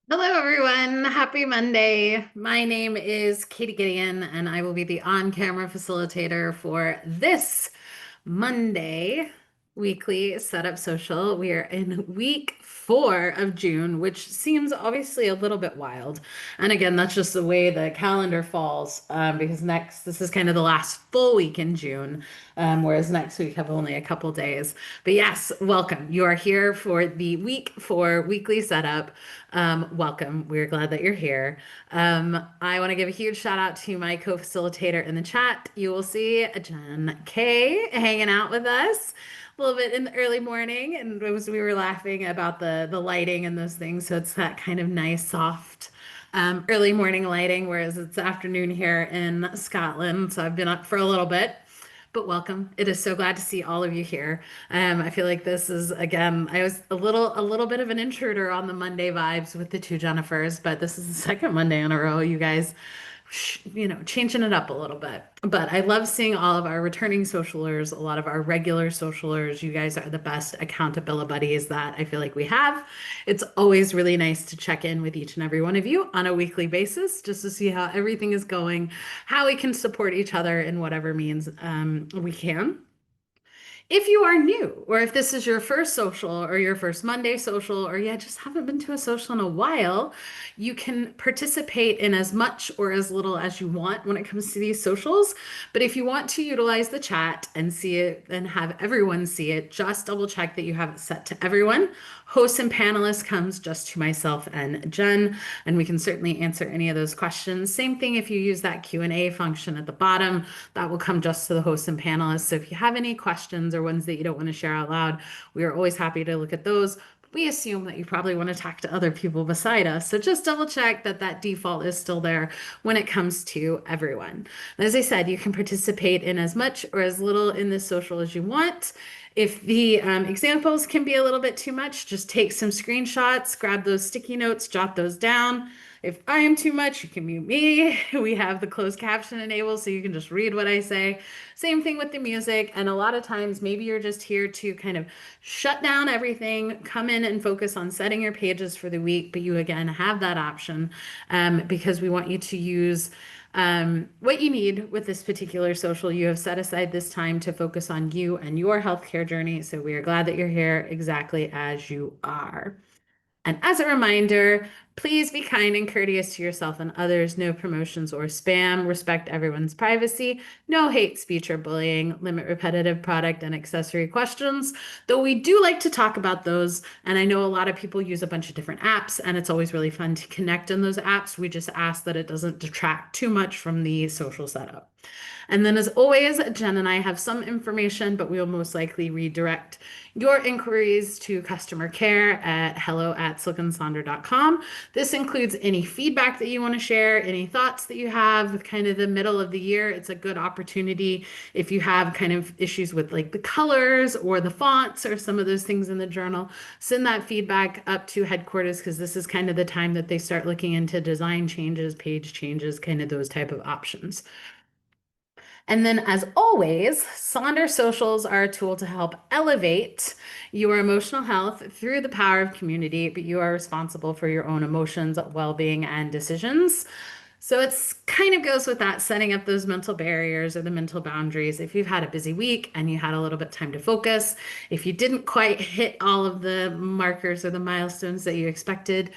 Hello, everyone. Happy Monday. My name is Katie Gideon, and I will be the on-camera facilitator for this Monday weekly setup social. We are in week 4 of June, which seems obviously a little bit wild. And again, that's just the way the calendar falls, because this is kind of the last full week in June, whereas next week have only a couple days. But yes, welcome. You are here for the week 4 weekly setup. Welcome. We're glad that you're here. I want to give a huge shout out to my co-facilitator in the chat. You will see Jen K hanging out with us a little bit in the early morning, and we were laughing about the lighting and those things. So it's that kind of nice, soft early morning lighting, whereas it's afternoon here in Scotland. So I've been up for a little bit. But welcome. It is so glad to see all of you here. I feel like this is again, I was a little bit of an intruder on the Monday vibes with the two Jennifers, but this is the second Monday in a row. You guys, changing it up a little bit. But I love seeing all of our returning socialers, a lot of our regular socialers. You guys are the best accountability buddies that I feel like we have. It's always really nice to check in with each and every one of you on a weekly basis just to see how everything is going, how we can support each other in whatever means we can. If you are new, or if this is your first social or your first Monday social, or yeah, just haven't been to a social in a while, you can participate in as much or as little as you want when it comes to these socials. But if you want to utilize the chat and see it and have everyone see it, just double check that you have it set to everyone. Hosts and panelists comes just to myself and Jen, and we can certainly answer any of those questions. Same thing if you use that Q&A function at the bottom, that will come just to the hosts and panelists. So if you have any questions or ones that you don't want to share out loud, we are always happy to look at those. We assume that you probably want to talk to other people beside us. So just double check that that default is still there when it comes to everyone. And as I said, you can participate in as much or as little in this social as you want. If the examples can be a little bit too much, just take some screenshots, grab those sticky notes, jot those down. If I am too much, you can mute me. We have the closed caption enabled, so you can just read what I say. Same thing with the music. And a lot of times, maybe you're just here to kind of shut down everything, come in and focus on setting your pages for the week. But you, again, have that option because we want you to use what you need with this particular social. You have set aside this time to focus on you and your healthcare journey. So we are glad that you're here exactly as you are. And as a reminder, please be kind and courteous to yourself and others. No promotions or spam. Respect everyone's privacy. No hate speech or bullying. Limit repetitive product and accessory questions, though we do like to talk about those. And I know a lot of people use a bunch of different apps, and it's always really fun to connect in those apps. We just ask that it doesn't detract too much from the social setup. And then, as always, Jen and I have some information, but we will most likely redirect your inquiries to customer care at hello@siliconsonder.com. This includes any feedback that you want to share, any thoughts that you have with kind of the middle of the year. It's a good opportunity if you have kind of issues with like the colors or the fonts or some of those things in the journal. Send that feedback up to headquarters because this is kind of the time that they start looking into design changes, page changes, kind of those type of options. And then, as always, Sonder Socials are a tool to help elevate your emotional health through the power of community, but you are responsible for your own emotions, well-being, and decisions. So it's kind of goes with that, setting up those mental barriers or the mental boundaries. If you've had a busy week and you had a little bit of time to focus, if you didn't quite hit all of the markers or the milestones that you expected,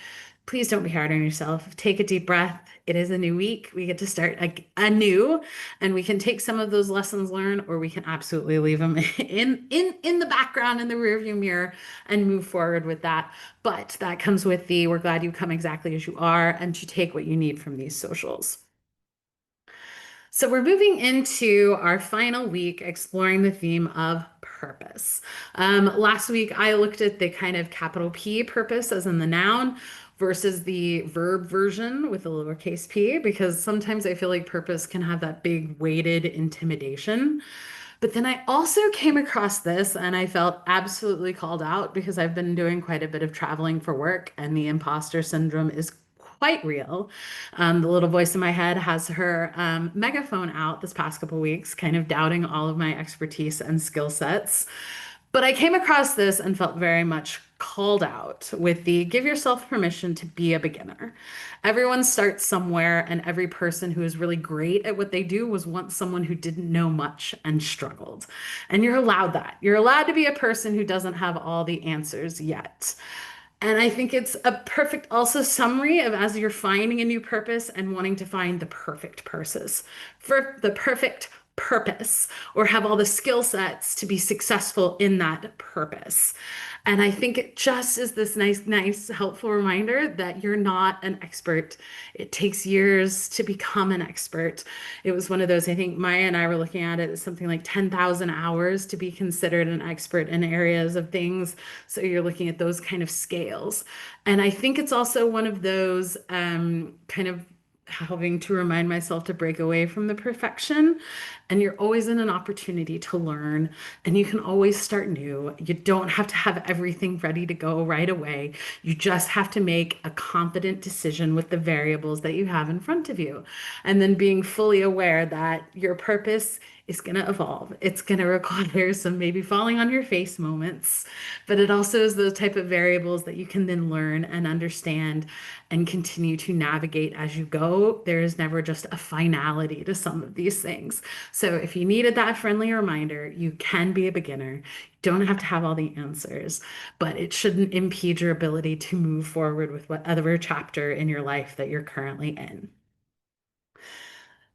please don't be hard on yourself. Take a deep breath. It is a new week. We get to start anew, and we can take some of those lessons learned, or we can absolutely leave them in the background in the rearview mirror and move forward with that. But that comes with the we're glad you come exactly as you are, and to take what you need from these socials. So we're moving into our final week exploring the theme of purpose. Last week, I looked at the kind of capital P purpose as in the noun versus the verb version with a lowercase p, because sometimes I feel like purpose can have that big weighted intimidation. But then I also came across this and I felt absolutely called out because I've been doing quite a bit of traveling for work and the imposter syndrome is quite real. The little voice in my head has her megaphone out this past couple weeks, kind of doubting all of my expertise and skill sets. But I came across this and felt very much called out with the give yourself permission to be a beginner. Everyone starts somewhere, and every person who is really great at what they do was once someone who didn't know much and struggled. And you're allowed that. You're allowed to be a person who doesn't have all the answers yet. And I think it's a perfect also summary of as you're finding a new purpose and wanting to find the perfect purpose for the perfect purpose or have all the skill sets to be successful in that purpose. And I think it just is this nice, helpful reminder that you're not an expert. It takes years to become an expert. It was one of those, I think Maya and I were looking at it as something like 10,000 hours to be considered an expert in areas of things. So you're looking at those kind of scales. And I think it's also one of those kind of having to remind myself to break away from the perfection. And you're always in an opportunity to learn, and you can always start new. You don't have to have everything ready to go right away. You just have to make a confident decision with the variables that you have in front of you. And then being fully aware that your purpose is going to evolve. It's going to require some maybe falling on your face moments, but it also is those type of variables that you can then learn and understand and continue to navigate as you go. There is never just a finality to some of these things. So if you needed that friendly reminder, you can be a beginner. You don't have to have all the answers, but it shouldn't impede your ability to move forward with whatever chapter in your life that you're currently in.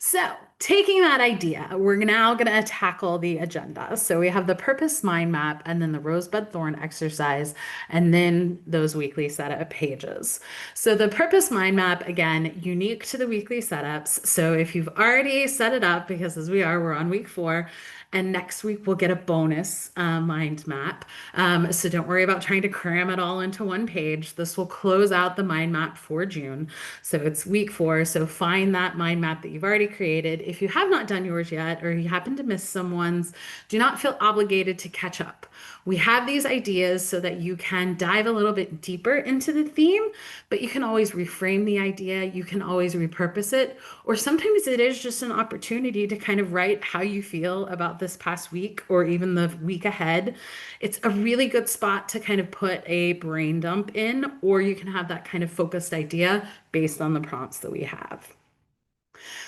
So, taking that idea, we're now going to tackle the agenda. So, we have the purpose mind map and then the rosebud thorn exercise, and then those weekly setup pages. So, the purpose mind map, again, unique to the weekly setups. So, if you've already set it up, because as we are, we're on week 4, and next week we'll get a bonus mind map. So don't worry about trying to cram it all into one page. This will close out the mind map for June. So it's week 4. So find that mind map that you've already created. If you have not done yours yet, or you happen to miss someone's, do not feel obligated to catch up. We have these ideas so that you can dive a little bit deeper into the theme, but you can always reframe the idea. You can always repurpose it. Or sometimes it is just an opportunity to kind of write how you feel about this past week or even the week ahead. It's a really good spot to kind of put a brain dump in, or you can have that kind of focused idea based on the prompts that we have.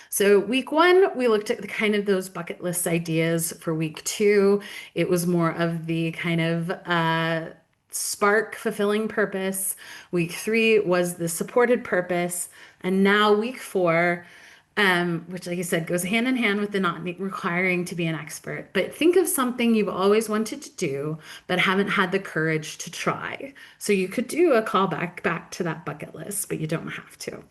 So week 1, we looked at the kind of those bucket list ideas. For week 2, it was more of the kind of spark fulfilling purpose. Week 3 was the supported purpose. And now week 4, which, like I said, goes hand in hand with the not requiring to be an expert. But think of something you've always wanted to do, but haven't had the courage to try. So you could do a callback back to that bucket list, but you don't have to.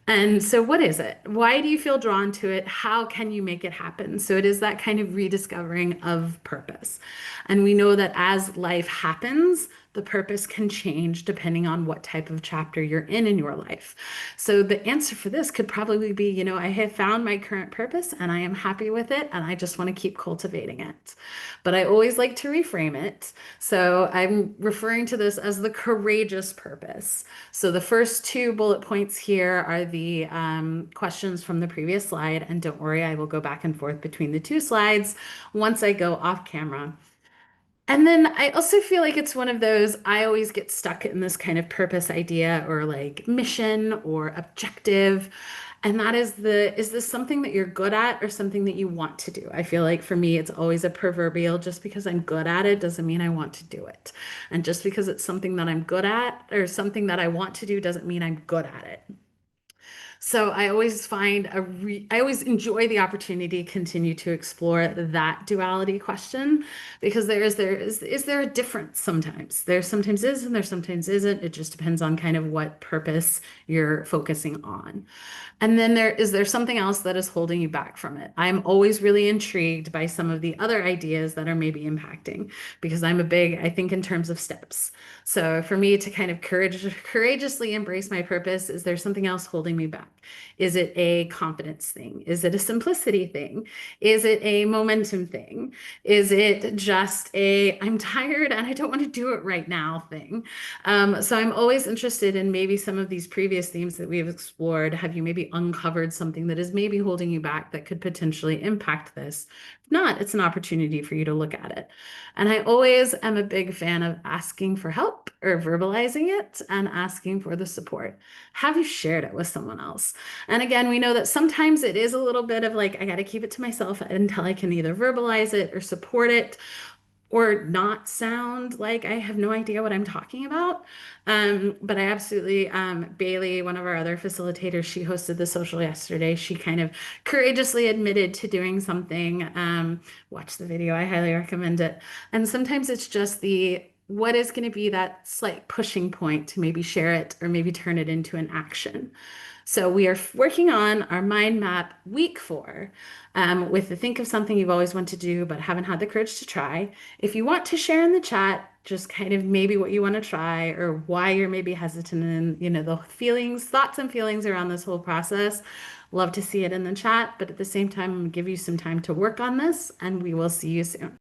And so, what is it? Why do you feel drawn to it? How can you make it happen? So, it is that kind of rediscovering of purpose. And we know that as life happens, the purpose can change depending on what type of chapter you're in your life. So, the answer for this could probably be, I have found my current purpose and I am happy with it, and I just want to keep cultivating it. But I always like to reframe it. So, I'm referring to this as the courageous purpose. So, the first 2 bullet points here are the questions from the previous slide. And don't worry, I will go back and forth between the 2 slides once I go off camera. And then I also feel like it's one of those, I always get stuck in this kind of purpose idea or like mission or objective. And that is this something that you're good at or something that you want to do? I feel like for me, it's always a proverbial, just because I'm good at it doesn't mean I want to do it. And just because it's something that I'm good at or something that I want to do doesn't mean I'm good at it. So I always I always enjoy the opportunity to continue to explore that duality question, because is there a difference sometimes? There sometimes is and there sometimes isn't. It just depends on kind of what purpose you're focusing on. And then is there something else that is holding you back from it? I'm always really intrigued by some of the other ideas that are maybe impacting, because I think in terms of steps. So for me to kind of courageously embrace my purpose, is there something else holding me back? back? Is it a confidence thing? Is it a simplicity thing? Is it a momentum thing? Is it just a I'm tired and I don't want to do it right now thing? So I'm always interested in maybe some of these previous themes that we have explored. Have you maybe uncovered something that is maybe holding you back that could potentially impact this? If not, it's an opportunity for you to look at it. And I always am a big fan of asking for help or verbalizing it and asking for the support. Have you shared it with someone else? And again, we know that sometimes it is a little bit of like, I got to keep it to myself until I can either verbalize it or support it or not sound like I have no idea what I'm talking about. But I absolutely, Bailey, one of our other facilitators, she hosted the social yesterday. She kind of courageously admitted to doing something. Watch the video, I highly recommend it. And sometimes it's just what is going to be that slight pushing point to maybe share it or maybe turn it into an action. So we are working on our mind map week 4 with the think of something you've always wanted to do but haven't had the courage to try. If you want to share in the chat, just kind of maybe what you want to try or why you're maybe hesitant and the feelings, thoughts and feelings around this whole process. Love to see it in the chat, but at the same time, I'm gonna give you some time to work on this and we will see you soon.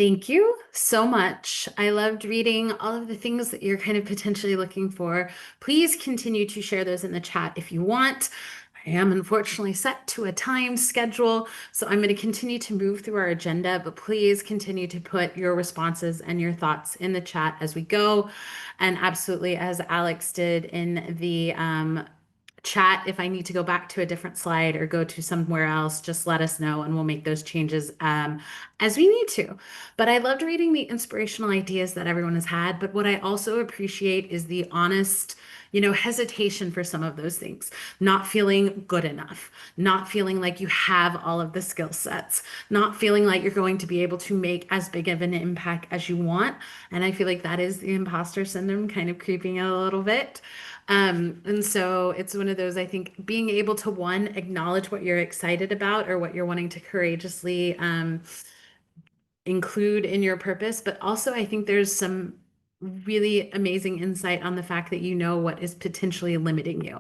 Thank you so much. I loved reading all of the things that you're kind of potentially looking for. Please continue to share those in the chat if you want. I am unfortunately set to a time schedule, so I'm going to continue to move through our agenda, but please continue to put your responses and your thoughts in the chat as we go. And absolutely, as Alex did in the chat, if I need to go back to a different slide or go to somewhere else, just let us know and we'll make those changes as we need to. But I loved reading the inspirational ideas that everyone has had. But what I also appreciate is the honest, hesitation for some of those things, not feeling good enough, not feeling like you have all of the skill sets, not feeling like you're going to be able to make as big of an impact as you want. And I feel like that is the imposter syndrome kind of creeping in a little bit. And so it's one of those, I think, being able to one, acknowledge what you're excited about or what you're wanting to courageously include in your purpose, but also I think there's some really amazing insight on the fact that you know what is potentially limiting you.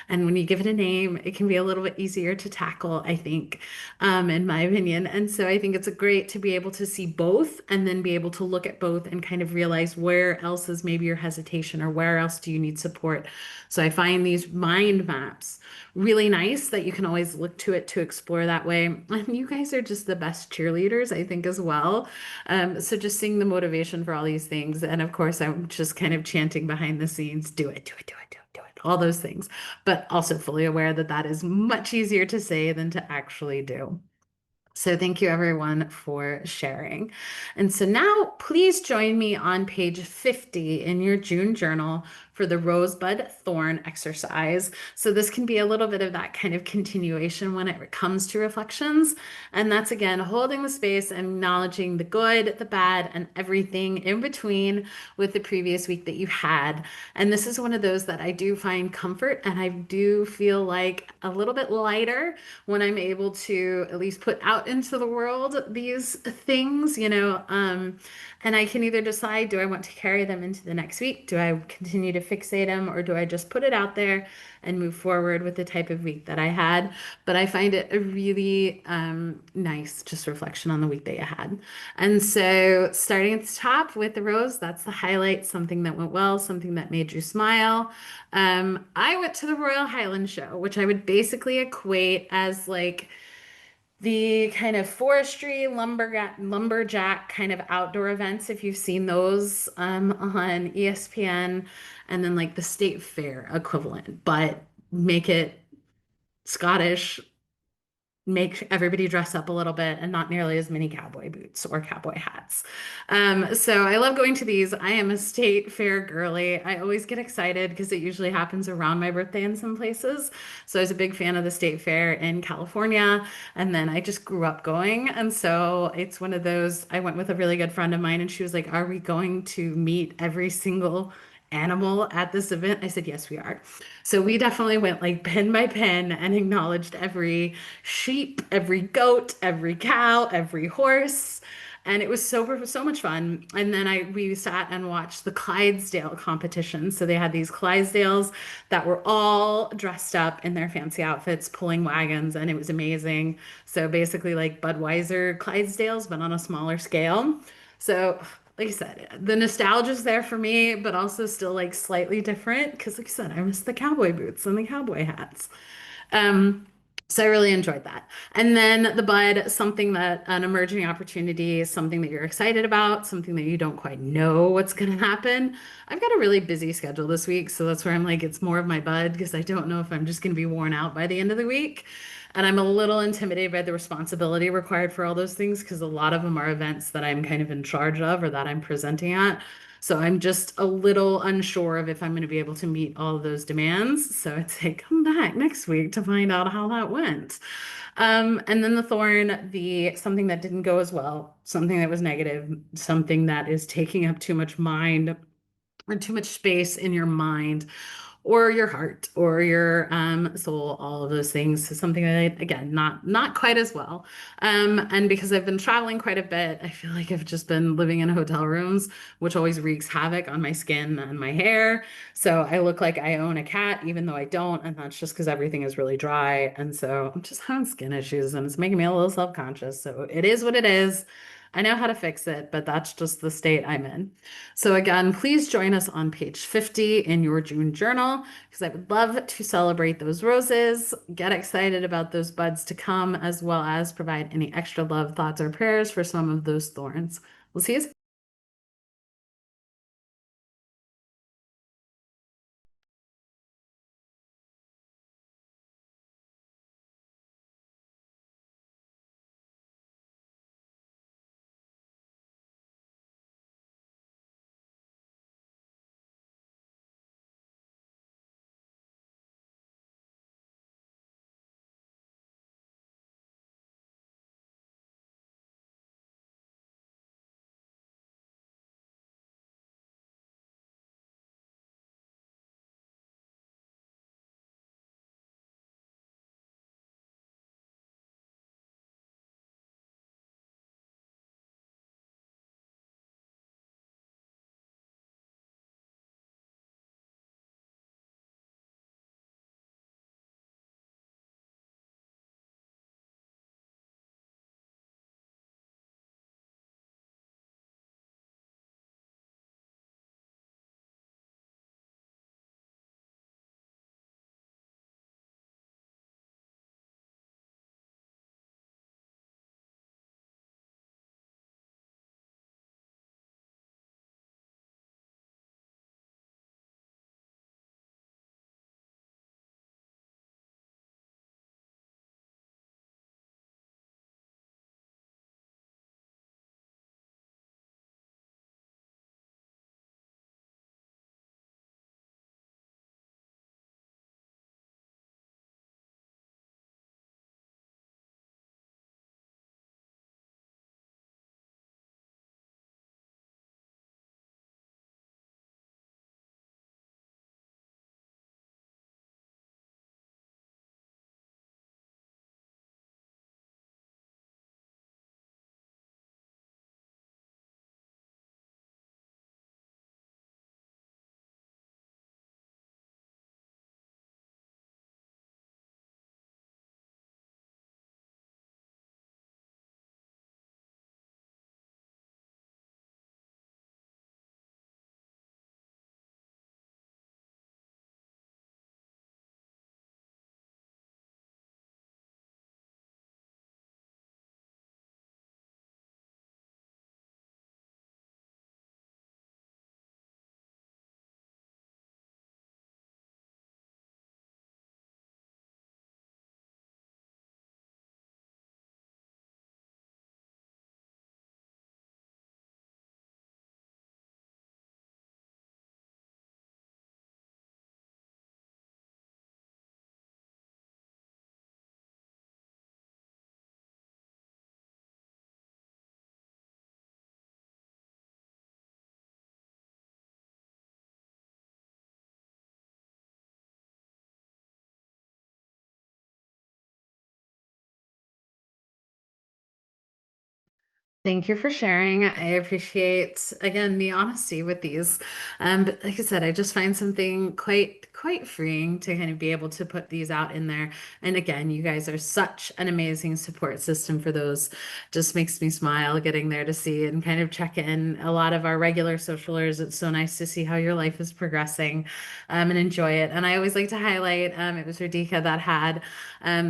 And when you give it a name, it can be a little bit easier to tackle, I think, in my opinion. And so I think it's a great to be able to see both and then be able to look at both and kind of realize where else is maybe your hesitation or where else do you need support. So I find these mind maps really nice that you can always look to it to explore that way. And you guys are just the best cheerleaders, I think, as well. So just seeing the motivation for all these things. And of course, I'm just kind of chanting behind the scenes, do it, do it, do it, do it, do it, all those things. But also fully aware that that is much easier to say than to actually do. So thank you everyone for sharing. And so now please join me on page 50 in your June journal for the rosebud thorn exercise. So this can be a little bit of that kind of continuation when it comes to reflections. And that's again, holding the space and acknowledging the good, the bad, and everything in between with the previous week that you had. And this is one of those that I do find comfort and I do feel like a little bit lighter when I'm able to at least put out into the world these things, and I can either decide, do I want to carry them into the next week? Do I continue to fixate them or do I just put it out there and move forward with the type of week that I had? But I find it a really nice just reflection on the week that you had. And so starting at the top with the rose, that's the highlight, something that went well, something that made you smile. I went to the Royal Highland Show, which I would basically equate as like the kind of forestry lumberjack kind of outdoor events, if you've seen those on ESPN, and then like the state fair equivalent, but make it Scottish, make everybody dress up a little bit and not nearly as many cowboy boots or cowboy hats. So I love going to these. I am a state fair girly. I always get excited because it usually happens around my birthday in some places. So I was a big fan of the state fair in California. And then I just grew up going. And so it's one of those, I went with a really good friend of mine and she was like, are we going to meet every single animal at this event? I said, yes, we are. So we definitely went like pen by pen and acknowledged every sheep, every goat, every cow, every horse. And it was so much fun. And then we sat and watched the Clydesdale competition. So they had these Clydesdales that were all dressed up in their fancy outfits, pulling wagons, and it was amazing. So basically like Budweiser Clydesdales, but on a smaller scale. So like I said, the nostalgia is there for me, but also still like slightly different because, like I said, I miss the cowboy boots and the cowboy hats. Um, so I really enjoyed that. And then the bud, something that an emerging opportunity is something that you're excited about, something that you don't quite know what's going to happen. I've got a really busy schedule this week, so that's where I'm like, it's more of my bud because I don't know if I'm just going to be worn out by the end of the week. And I'm a little intimidated by the responsibility required for all those things because a lot of them are events that I'm kind of in charge of or that I'm presenting at. So I'm just a little unsure of if I'm going to be able to meet all of those demands. So I'd say come back next week to find out how that went. And then the thorn, the something that didn't go as well, something that was negative, something that is taking up too much mind or too much space in your mind or your heart or your soul, all of those things. So something that again, not quite as well. And because I've been traveling quite a bit, I feel like I've just been living in hotel rooms, which always wreaks havoc on my skin and my hair. So I look like I own a cat, even though I don't, and that's just because everything is really dry. And so I'm just having skin issues, and it's making me a little self-conscious. So it is what it is. I know how to fix it, but that's just the state I'm in. So again, please join us on page 50 in your June journal because I would love to celebrate those roses, get excited about those buds to come, as well as provide any extra love, thoughts, or prayers for some of those thorns. We'll see you. Thank you for sharing. I appreciate again the honesty with these. But like I said, I just find something quite freeing to kind of be able to put these out in there. And again, you guys are such an amazing support system for those. Just makes me smile getting there to see and kind of check in a lot of our regular socialers. It's so nice to see how your life is progressing and enjoy it. And I always like to highlight it was Radhika that had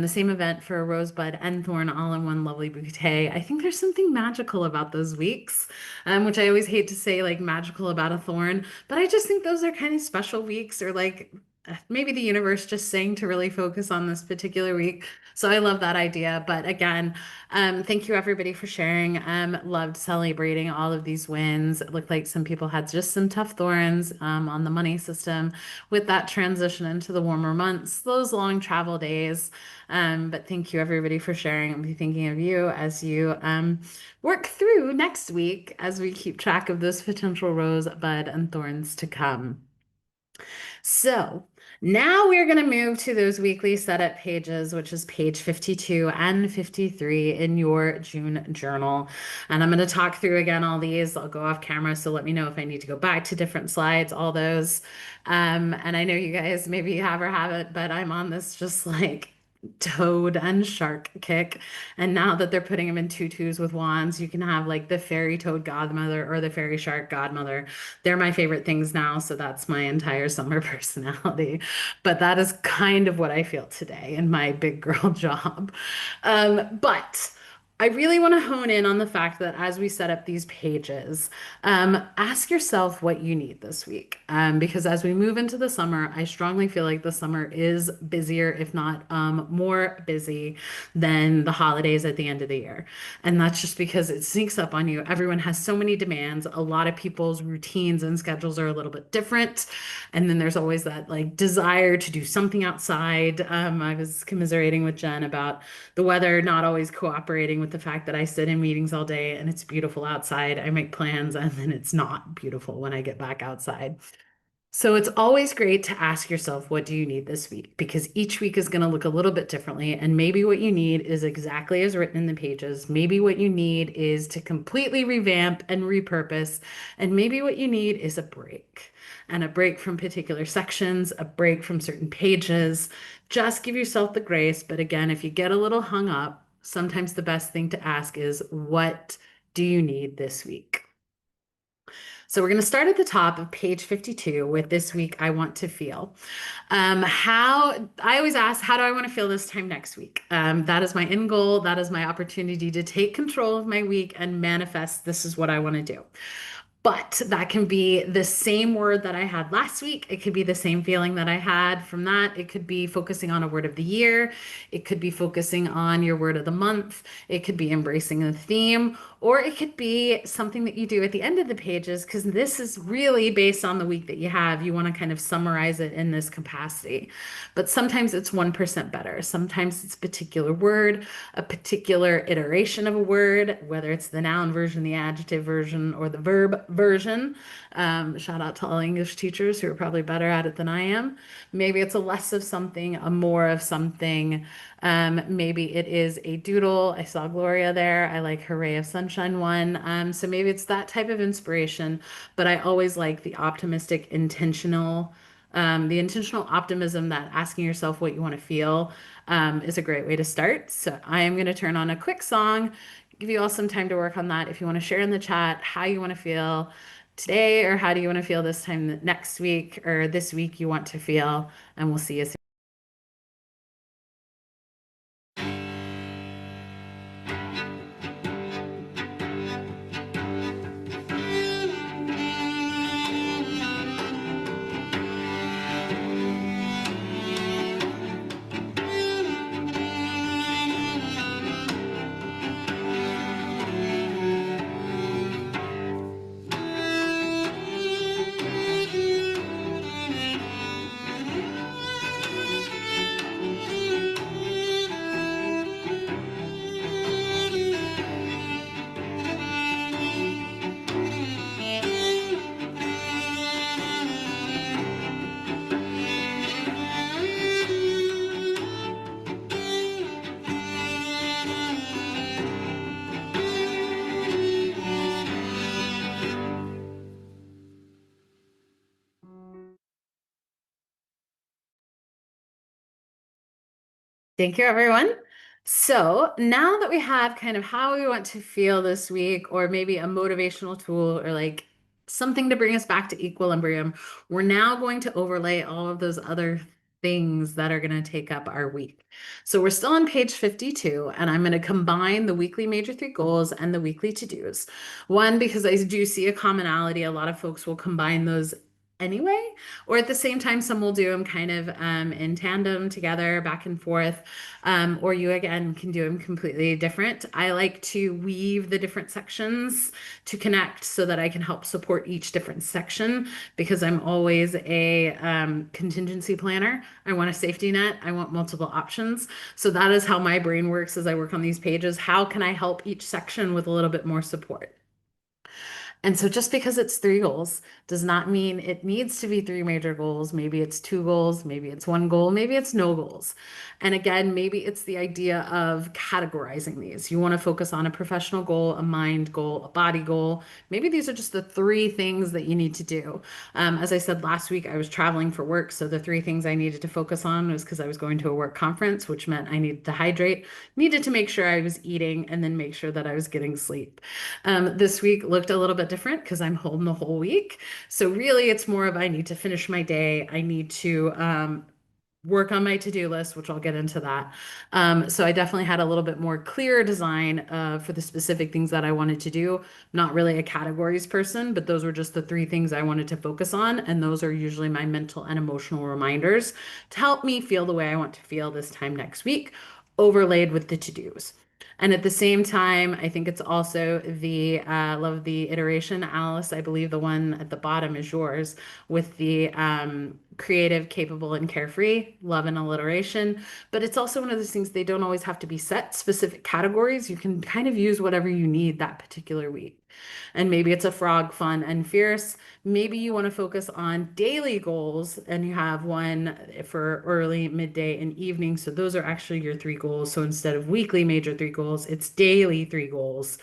the same event for a rosebud and thorn all in one lovely bouquet. I think there's something magical about those weeks, which I always hate to say like magical about a thorn, but I just think those are kind of special weeks or like maybe the universe just saying to really focus on this particular week. So I love that idea. But again, thank you everybody for sharing. Loved celebrating all of these wins. It looked like some people had just some tough thorns on the money system with that transition into the warmer months, those long travel days. But thank you everybody for sharing. I'll be thinking of you as you work through next week as we keep track of those potential rose, bud, and thorns to come. So now we're going to move to those weekly setup pages, which is page 52 and 53 in your June journal. And I'm going to talk through again all these. I'll go off camera, so let me know if I need to go back to different slides, all those. And I know you guys maybe have or haven't, but I'm on this just like Toad and Shark kick. And now that they're putting them in tutus with wands, you can have like the fairy toad godmother or the fairy shark godmother. They're my favorite things now, so that's my entire summer personality. But that is kind of what I feel today in my big girl job. But I really want to hone in on the fact that as we set up these pages, ask yourself what you need this week. Because as we move into the summer, I strongly feel like the summer is busier, if not more busy than the holidays at the end of the year. And that's just because it sneaks up on you. Everyone has so many demands. A lot of people's routines and schedules are a little bit different. And then there's always that like desire to do something outside. I was commiserating with Jen about the weather not always cooperating with the fact that I sit in meetings all day and it's beautiful outside. I make plans and then it's not beautiful when I get back outside. So it's always great to ask yourself, what do you need this week? Because each week is going to look a little bit differently. And maybe what you need is exactly as written in the pages. Maybe what you need is to completely revamp and repurpose. And maybe what you need is a break and a break from particular sections, a break from certain pages. Just give yourself the grace. But again, if you get a little hung up, sometimes the best thing to ask is, what do you need this week? So we're going to start at the top of page 52 with this week I want to feel. How I always ask, how do I want to feel this time next week? That is my end goal. That is my opportunity to take control of my week and manifest this is what I want to do. But that can be the same word that I had last week. It could be the same feeling that I had from that. It could be focusing on a word of the year. It could be focusing on your word of the month. It could be embracing a theme, or it could be something that you do at the end of the pages, because this is really based on the week that you have. You want to kind of summarize it in this capacity. But sometimes it's 1% better. Sometimes it's a particular word, a particular iteration of a word, whether it's the noun version, the adjective version, or the verb version. Shout out to all English teachers who are probably better at it than I am. Maybe it's a less of something, a more of something. Maybe it is a doodle. I saw Gloria there. I like her Ray of Sunshine one. So maybe it's that type of inspiration, but I always like the intentional optimism that asking yourself what you want to feel is a great way to start. So I am going to turn on a quick song, give you all some time to work on that. If you want to share in the chat how you want to feel today, or how do you want to feel this time next week, or this week you want to feel, and we'll see you soon. Thank you, everyone. So now that we have kind of how we want to feel this week, or maybe a motivational tool, or like something to bring us back to equilibrium, we're now going to overlay all of those other things that are going to take up our week. So we're still on page 52, and I'm going to combine the weekly major three goals and the weekly to-dos. One, because I do see a commonality, a lot of folks will combine those anyway, or at the same time, some will do them kind of in tandem together, back and forth. Or you again can do them completely different. I like to weave the different sections to connect so that I can help support each different section, because I'm always a contingency planner. I want a safety net. I want multiple options. So that is how my brain works as I work on these pages. How can I help each section with a little bit more support? And so just because it's three goals does not mean it needs to be three major goals. Maybe it's two goals, maybe it's one goal, maybe it's no goals. And again, maybe it's the idea of categorizing these. You want to focus on a professional goal, a mind goal, a body goal. Maybe these are just the three things that you need to do. As I said last week, I was traveling for work. So the three things I needed to focus on was because I was going to a work conference, which meant I needed to hydrate, needed to make sure I was eating, and then make sure that I was getting sleep. This week looked a little bit different because I'm home the whole week. So really, it's more of I need to finish my day. I need to work on my to-do list, which I'll get into that. So I definitely had a little bit more clear design for the specific things that I wanted to do. Not really a categories person, but those were just the three things I wanted to focus on. And those are usually my mental and emotional reminders to help me feel the way I want to feel this time next week, overlaid with the to-dos. And at the same time, I think it's also the love the iteration, Alice. I believe the one at the bottom is yours with the creative, capable, and carefree, love and alliteration. But it's also one of those things they don't always have to be set specific categories. You can kind of use whatever you need that particular week. And maybe it's a frog, fun, and fierce. Maybe you want to focus on daily goals and you have one for early, midday, and evening. So those are actually your three goals. So instead of weekly major three goals, it's daily three goals.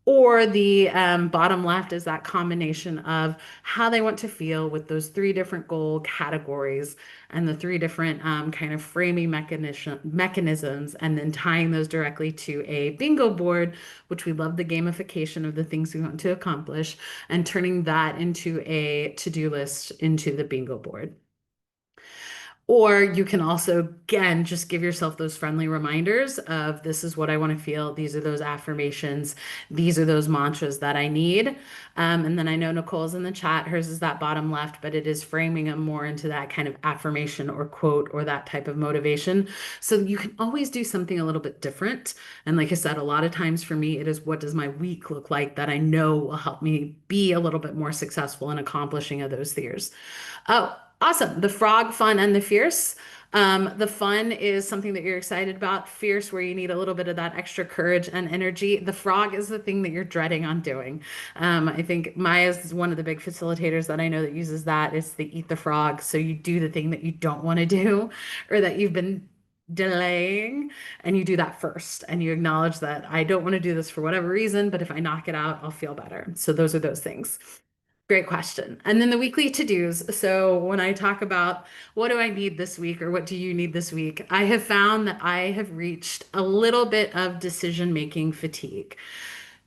Or the bottom left is that combination of how they want to feel with those three different goal categories and the three different kind of framing mechanisms, and then tying those directly to a bingo board, which we love the gamification of the things we want to accomplish, and turning that into a to-do list into the bingo board. Or you can also, again, just give yourself those friendly reminders of this is what I want to feel. These are those affirmations. These are those mantras that I need. And then I know Nicole's in the chat. Hers is that bottom left, but it is framing them more into that kind of affirmation or quote or that type of motivation. So you can always do something a little bit different. And like I said, a lot of times for me, it is what does my week look like that I know will help me be a little bit more successful in accomplishing of those fears. Oh, awesome. The frog, fun, and the fierce. The fun is something that you're excited about. Fierce, where you need a little bit of that extra courage and energy. The frog is the thing that you're dreading on doing. I think Maya is one of the big facilitators that I know that uses that. It's the eat the frog. So you do the thing that you don't want to do or that you've been delaying, and you do that first. And you acknowledge that I don't want to do this for whatever reason, but if I knock it out, I'll feel better. So those are those things. Great question. And then the weekly to-dos. So when I talk about what do I need this week or what do you need this week, I have found that I have reached a little bit of decision-making fatigue.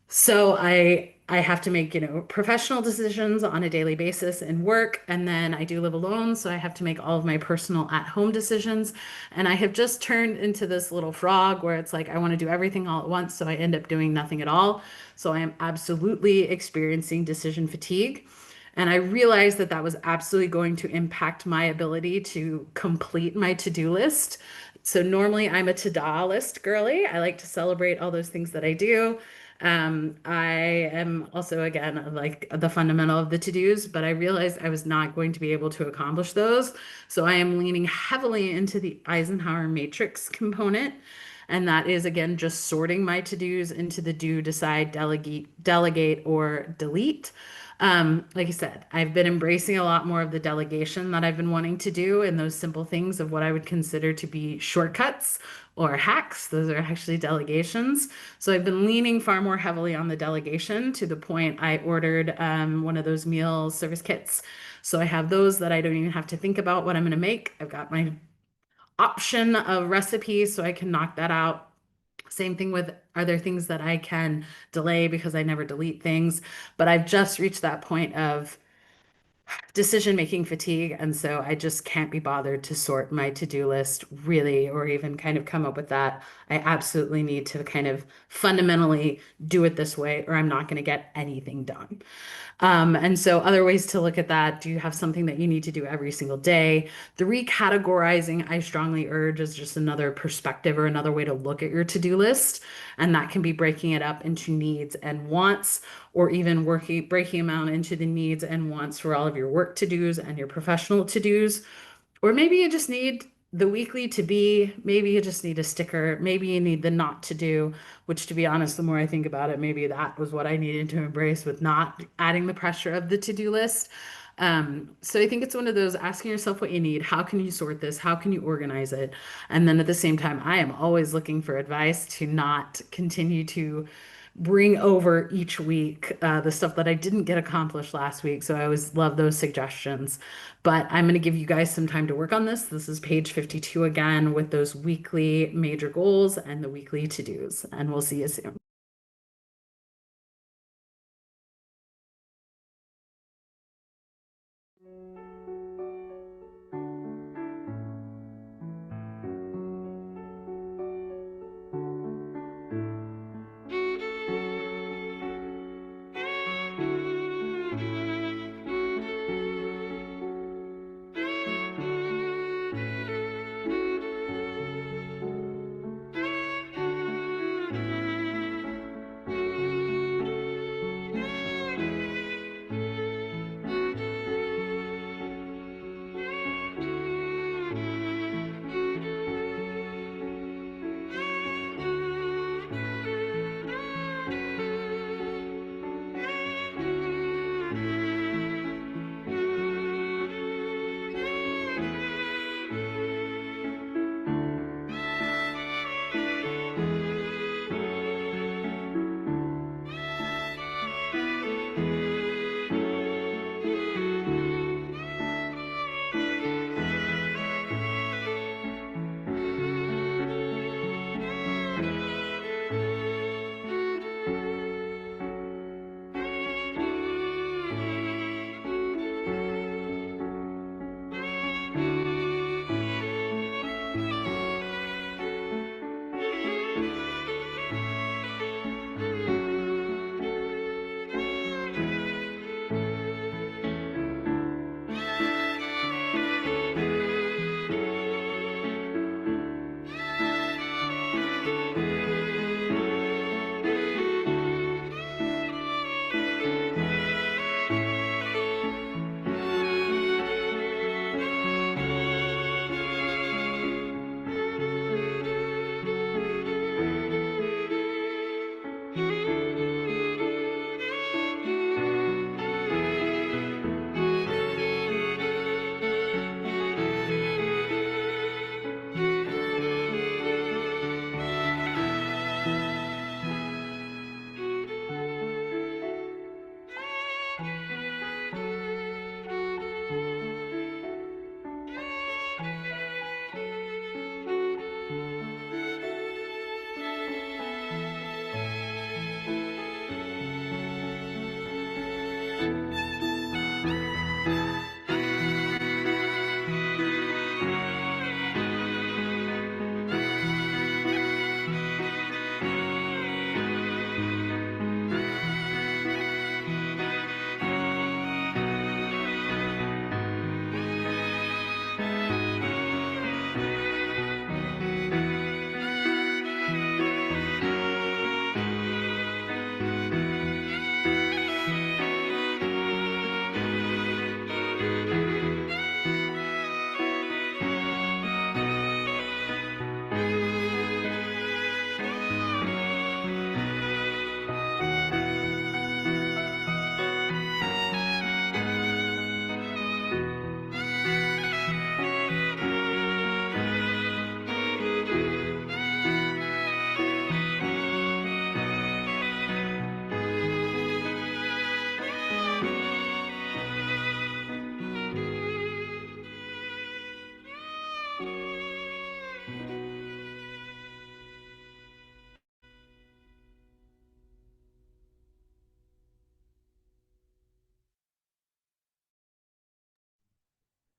So I have to make, professional decisions on a daily basis in work, and then I do live alone, so I have to make all of my personal at-home decisions. And I have just turned into this little frog where it's like I want to do everything all at once, so I end up doing nothing at all. So I am absolutely experiencing decision fatigue. And I realized that that was absolutely going to impact my ability to complete my to-do list. So normally I'm a to-do list girly. I like to celebrate all those things that I do. I am also, again, like the fundamental of the to-dos, but I realized I was not going to be able to accomplish those. So I am leaning heavily into the Eisenhower matrix component. And that is, again, just sorting my to-dos into the do, decide, delegate, or delete. Like I said, I've been embracing a lot more of the delegation that I've been wanting to do and those simple things of what I would consider to be shortcuts or hacks. Those are actually delegations. So I've been leaning far more heavily on the delegation to the point I ordered one of those meal service kits. So I have those that I don't even have to think about what I'm going to make. I've got my option of recipes so I can knock that out. Same thing with, are there things that I can delay because I never delete things? But I've just reached that point of decision making fatigue. And so I just can't be bothered to sort my to-do list really, or even kind of come up with that. I absolutely need to kind of fundamentally do it this way, or I'm not going to get anything done. And so other ways to look at that, do you have something that you need to do every single day? The recategorizing, I strongly urge, is just another perspective or another way to look at your to-do list. And that can be breaking it up into needs and wants, or even breaking them out into the needs and wants for all of your work to-dos and your professional to-dos. Or maybe you just need the weekly to be, maybe you just need a sticker, maybe you need the not to do, which to be honest, the more I think about it, maybe that was what I needed to embrace with not adding the pressure of the to-do list. So I think it's one of those asking yourself what you need. How can you sort this? How can you organize it? And then at the same time, I am always looking for advice to not continue to bring over each week the stuff that I didn't get accomplished last week. So I always love those suggestions. But I'm going to give you guys some time to work on this. This is page 52 again with those weekly major goals and the weekly to-dos. And we'll see you soon.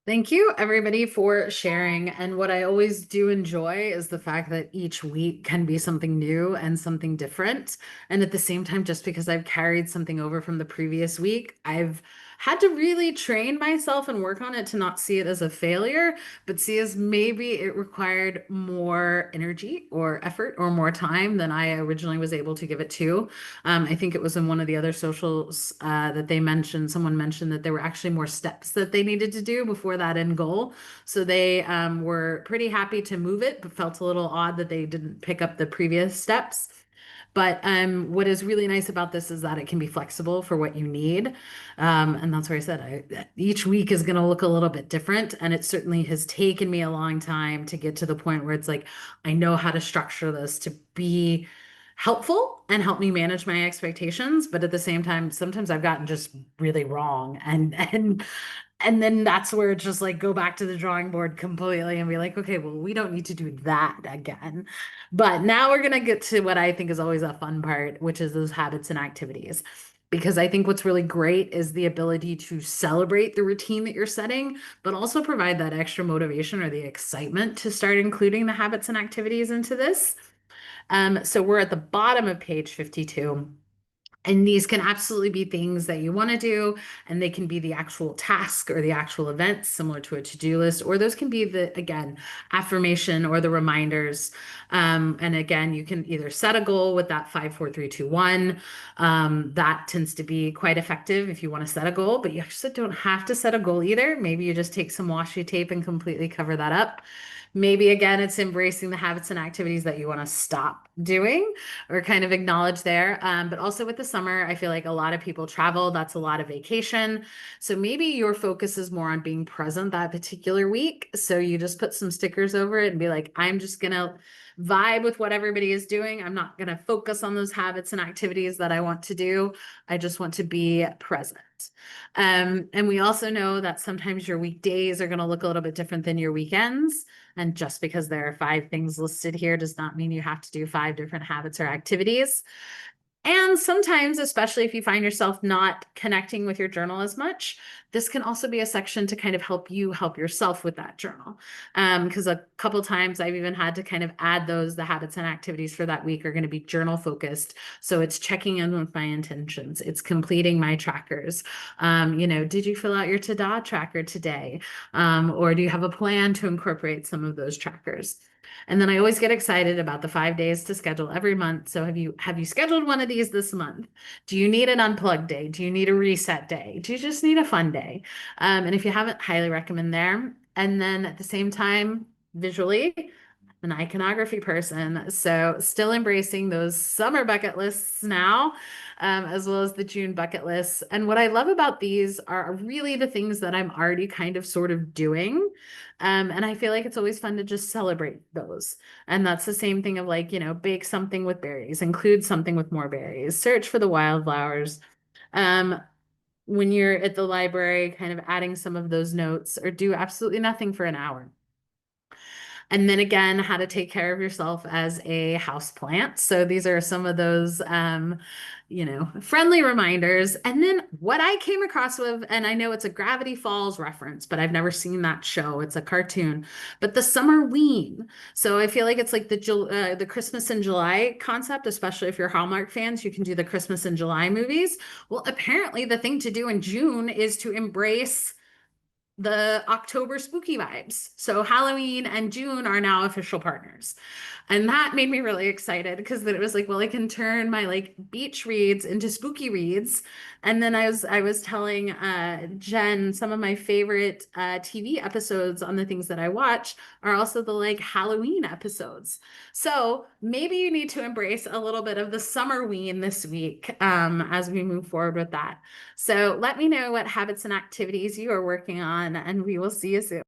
Thank you, everybody, for sharing. And what I always do enjoy is the fact that each week can be something new and something different. And at the same time, just because I've carried something over from the previous week, I've had to really train myself and work on it to not see it as a failure, but see as maybe it required more energy or effort or more time than I originally was able to give it to. I think it was in one of the other socials that they mentioned, someone mentioned that there were actually more steps that they needed to do before that end goal. So they were pretty happy to move it, but felt a little odd that they didn't pick up the previous steps. But what is really nice about this is that it can be flexible for what you need. And that's where I said each week is going to look a little bit different. And it certainly has taken me a long time to get to the point where it's like, I know how to structure this to be helpful and help me manage my expectations. But at the same time, sometimes I've gotten just really wrong. And then that's where it's just like go back to the drawing board completely and be like, okay, well, we don't need to do that again. But now we're going to get to what I think is always a fun part, which is those habits and activities. Because I think what's really great is the ability to celebrate the routine that you're setting, but also provide that extra motivation or the excitement to start including the habits and activities into this. So we're at the bottom of page 52. And these can absolutely be things that you want to do, and they can be the actual task or the actual events, similar to a to-do list, or those can be the, again, affirmation or the reminders. And again, you can either set a goal with that 5, 4, 3, 2, 1. That tends to be quite effective if you want to set a goal, but you actually don't have to set a goal either. Maybe you just take some washi tape and completely cover that up. Maybe again, it's embracing the habits and activities that you want to stop doing or kind of acknowledge there. But also with the summer, I feel like a lot of people travel. That's a lot of vacation. So maybe your focus is more on being present that particular week. So you just put some stickers over it and be like, I'm just going to vibe with what everybody is doing. I'm not going to focus on those habits and activities that I want to do. I just want to be present. And we also know that sometimes your weekdays are going to look a little bit different than your weekends. And just because there are 5 things listed here does not mean you have to do 5 different habits or activities. And sometimes, especially if you find yourself not connecting with your journal as much, this can also be a section to kind of help you help yourself with that journal. Because a couple times I've even had to kind of add those, the habits and activities for that week are going to be journal focused. So it's checking in with my intentions. It's completing my trackers. Did you fill out your ta-da tracker today? Or do you have a plan to incorporate some of those trackers? And then I always get excited about the 5 days to schedule every month. So have you scheduled one of these this month? Do you need an unplug day? Do you need a reset day? Do you just need a fun day? And if you haven't, highly recommend there. And then at the same time, visually, an iconography person. So still embracing those summer bucket lists now, as well as the June bucket lists. And what I love about these are really the things that I'm already kind of sort of doing. And I feel like it's always fun to just celebrate those. And that's the same thing of like, bake something with berries, include something with more berries, search for the wildflowers. Um, when you're at the library, kind of adding some of those notes or do absolutely nothing for an hour. And then again, how to take care of yourself as a house plant. So these are some of those, friendly reminders. And then what I came across with, and I know it's a Gravity Falls reference, but I've never seen that show. It's a cartoon, but the summer ween. So I feel like it's like the Christmas in July concept, especially if you're Hallmark fans, you can do the Christmas in July movies. Well, apparently the thing to do in June is to embrace the October spooky vibes. So Halloween and June are now official partners. And that made me really excited because then it was like, well, I can turn my like beach reads into spooky reads. And then I was telling Jen some of my favorite TV episodes on the things that I watch are also the like Halloween episodes. So maybe you need to embrace a little bit of the summer ween this week as we move forward with that. So let me know what habits and activities you are working on, and we will see you soon.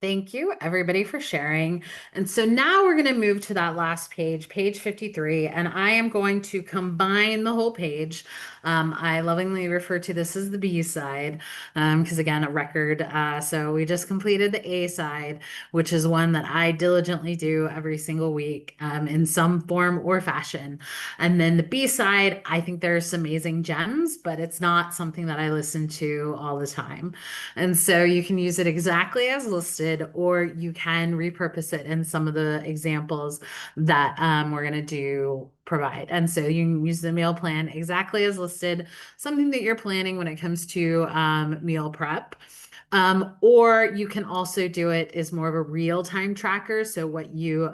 Thank you, everybody, for sharing. And so now we're going to move to that last page, page 53, and I am going to combine the whole page. I lovingly refer to this as the B side, because again, a record. So we just completed the A side, which is one that I diligently do every single week in some form or fashion. And then the B side, I think there's some amazing gems, but it's not something that I listen to all the time. And so you can use it exactly as listed, or you can repurpose it in some of the examples that we're going to do provide. And so you can use the meal plan exactly as listed, something that you're planning when it comes to meal prep. Or you can also do it as more of a real-time tracker. So what you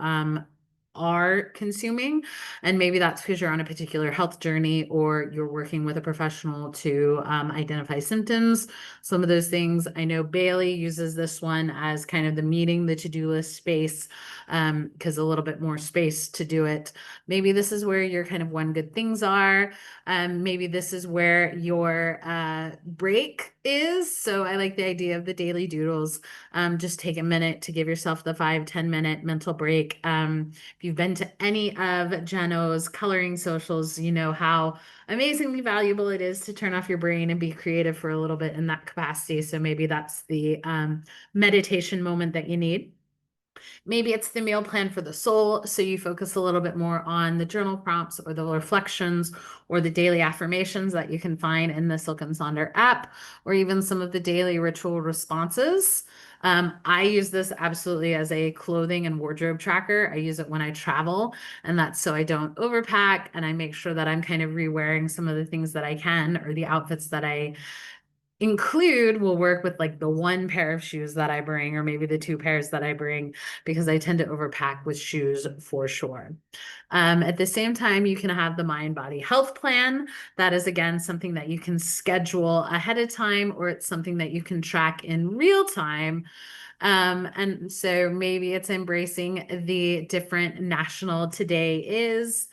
are consuming, and maybe that's because you're on a particular health journey or you're working with a professional to identify symptoms. Some of those things, I know Bailey uses this one as kind of the meeting the to-do list space, because a little bit more space to do it. Maybe this is where your kind of one good things are. Maybe this is where your break is. So I like the idea of the daily doodles. Just take a minute to give yourself the 5-10 minute mental break. If you've been to any of Jeno's coloring socials, you know how amazingly valuable it is to turn off your brain and be creative for a little bit in that capacity. So maybe that's the meditation moment that you need. Maybe it's the meal plan for the soul. So you focus a little bit more on the journal prompts or the reflections or the daily affirmations that you can find in the Silk and Sonder app, or even some of the daily ritual responses. I use this absolutely as a clothing and wardrobe tracker. I use it when I travel, and that's so I don't overpack, and I make sure that I'm kind of re-wearing some of the things that I can, or the outfits that I include will work with like the one pair of shoes that I bring, or maybe the two pairs that I bring, because I tend to overpack with shoes for sure. At the same time, you can have the mind body health plan. That is, again, something that you can schedule ahead of time, or it's something that you can track in real time. And so maybe it's embracing the different national today is.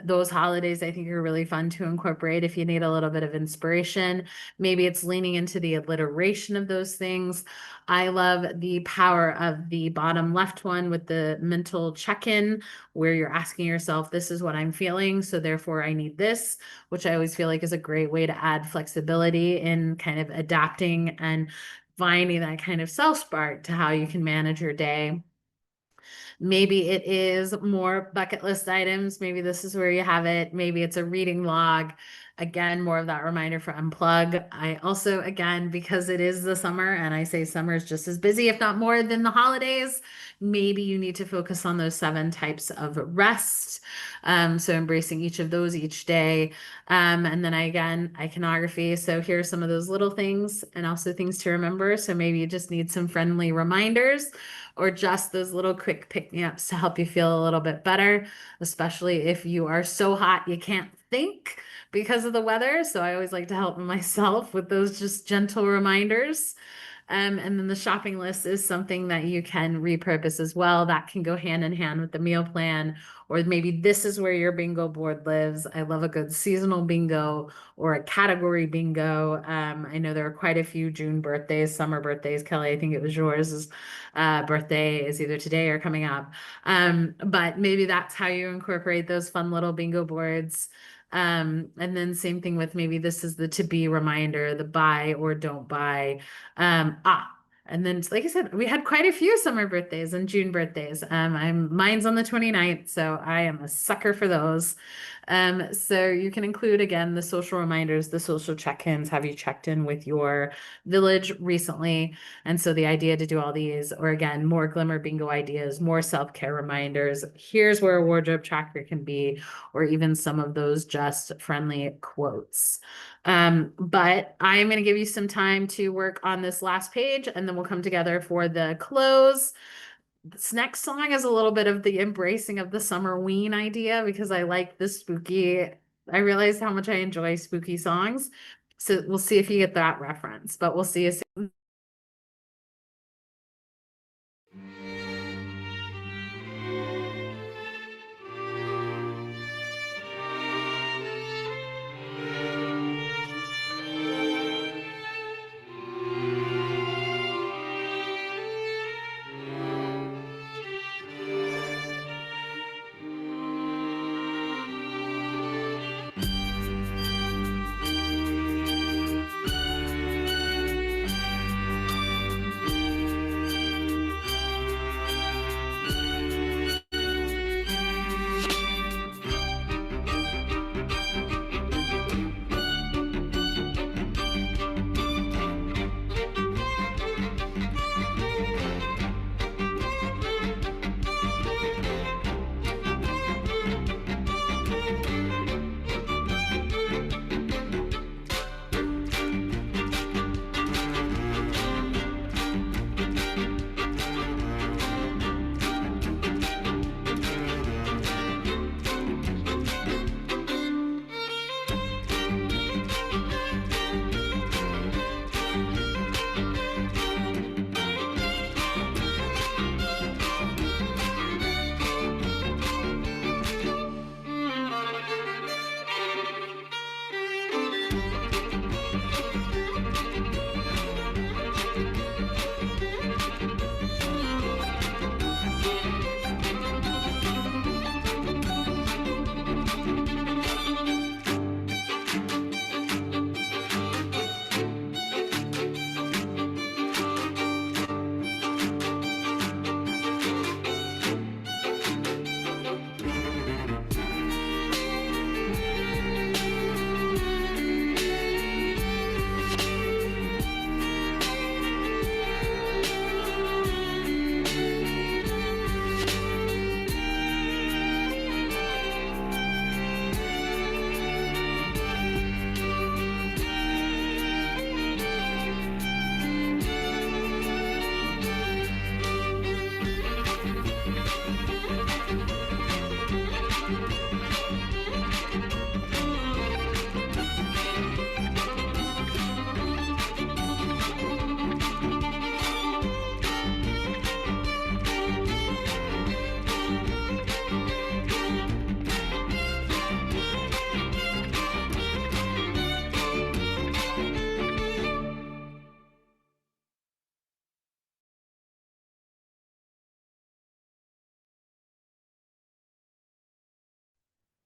Those holidays I think are really fun to incorporate if you need a little bit of inspiration. Maybe it's leaning into the alliteration of those things. I love the power of the bottom left one with the mental check-in, where you're asking yourself, this is what I'm feeling, so therefore I need this, which I always feel like is a great way to add flexibility in kind of adapting and finding that kind of self-spark to how you can manage your day. Maybe it is more bucket list items. Maybe this is where you have it. Maybe it's a reading log. Again, more of that reminder for unplug. I also, again, because it is the summer and I say summer is just as busy, if not more than the holidays, maybe you need to focus on those 7 types of rest. So embracing each of those each day. And then iconography. So here are some of those little things and also things to remember. So maybe you just need some friendly reminders, or just those little quick pick-me-ups to help you feel a little bit better, especially if you are so hot you can't think because of the weather. So I always like to help myself with those just gentle reminders. And then the shopping list is something that you can repurpose as well. That can go hand in hand with the meal plan, or maybe this is where your bingo board lives. I love a good seasonal bingo or a category bingo. I know there are quite a few June birthdays, summer birthdays. Kelly, I think it was yours. Birthday is either today or coming up. But maybe that's how you incorporate those fun little bingo boards. And then same thing with maybe this is the to be reminder, the buy or don't buy. And then, like I said, we had quite a few summer birthdays and June birthdays. Mine's on the 29th, so I am a sucker for those. So you can include, again, the social reminders, the social check-ins. Have you checked in with your village recently? And so the idea to do all these, or again, more glimmer bingo ideas, more self-care reminders. Here's where a wardrobe tracker can be, or even some of those just friendly quotes. But I'm going to give you some time to work on this last page, and then we'll come together for the close. This next song is a little bit of the embracing of the summer ween idea, because I like the spooky. I realized how much I enjoy spooky songs. So we'll see if you get that reference, but we'll see you soon.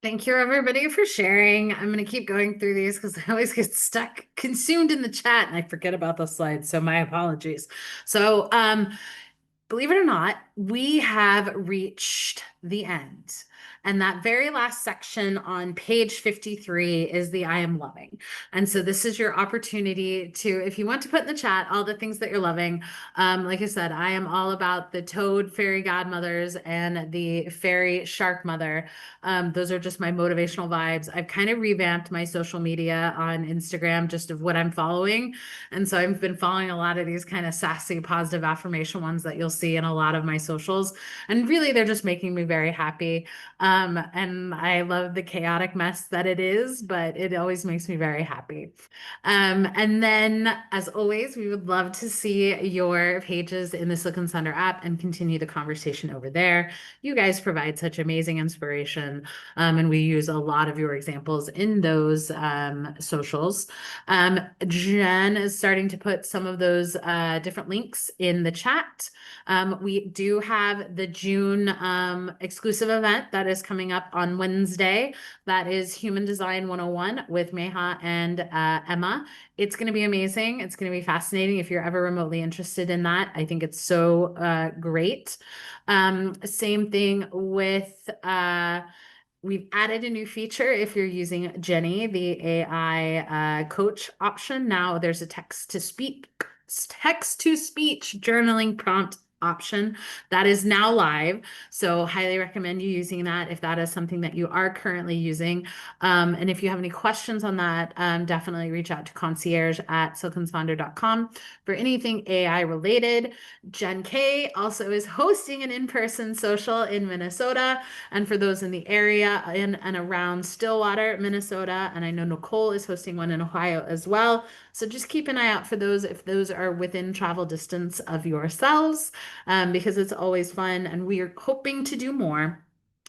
Thank you, everybody, for sharing. I'm going to keep going through these because I always get stuck, consumed in the chat, and I forget about the slides. So my apologies. So, believe it or not, we have reached the end. And that very last section on page 53 is the I am loving. And so this is your opportunity to, if you want to put in the chat all the things that you're loving. Like I said, I am all about the toad fairy godmothers and the fairy shark mother. Those are just my motivational vibes. I've kind of revamped my social media on Instagram just of what I'm following. And so I've been following a lot of these kind of sassy, positive affirmation ones that you'll see in a lot of my socials. And really, they're just making me very happy. And I love the chaotic mess that it is, but it always makes me very happy. And then, as always, we would love to see your pages in the Silk and Sonder app and continue the conversation over there. You guys provide such amazing inspiration, and we use a lot of your examples in those socials. Jen is starting to put some of those different links in the chat. We do have the June exclusive event that is coming up on Wednesday. That is Human Design 101 with Meha and Emma. It's going to be amazing. It's going to be fascinating if you're ever remotely interested in that. I think it's so great. Same thing with we've added a new feature if you're using Jenny, the AI coach option. Now there's a text to speech journaling prompt option that is now live. So highly recommend you using that if that is something that you are currently using. And if you have any questions on that, definitely reach out to concierge at silkandsonder.com for anything AI related. Jen K also is hosting an in-person social in Minnesota. And for those in the area in and around Stillwater, Minnesota, and I know Nicole is hosting one in Ohio as well. So just keep an eye out for those if those are within travel distance of yourselves, because it's always fun and we are hoping to do more.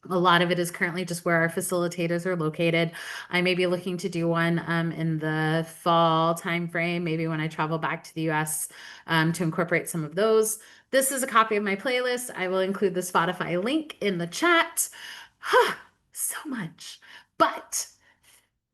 A lot of it is currently just where our facilitators are located. I may be looking to do one in the fall timeframe, maybe when I travel back to the US, to incorporate some of those. This is a copy of my playlist. I will include the Spotify link in the chat. So much. But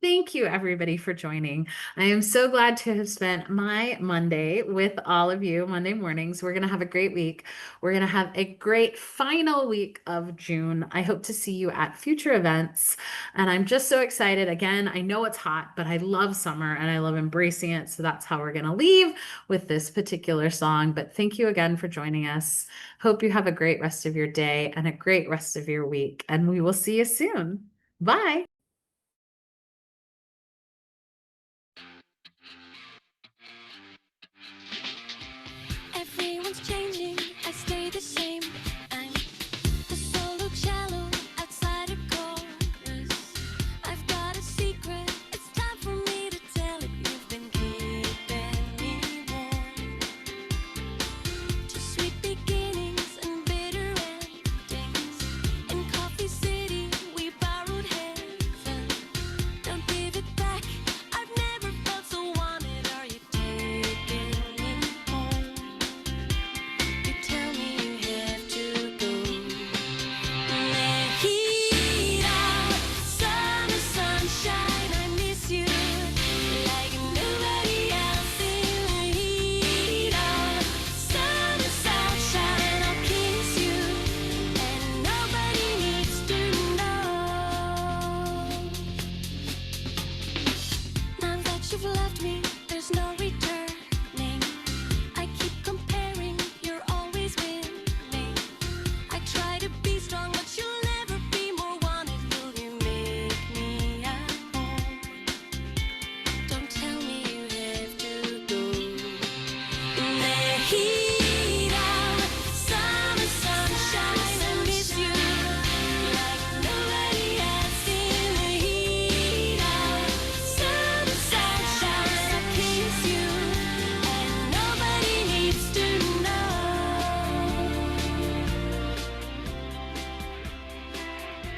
thank you, everybody, for joining. I am so glad to have spent my Monday with all of you, Monday mornings. We're going to have a great week. We're going to have a great final week of June. I hope to see you at future events. And I'm just so excited. Again, I know it's hot, but I love summer and I love embracing it. So that's how we're going to leave with this particular song. But thank you again for joining us. Hope you have a great rest of your day and a great rest of your week. And we will see you soon. Bye.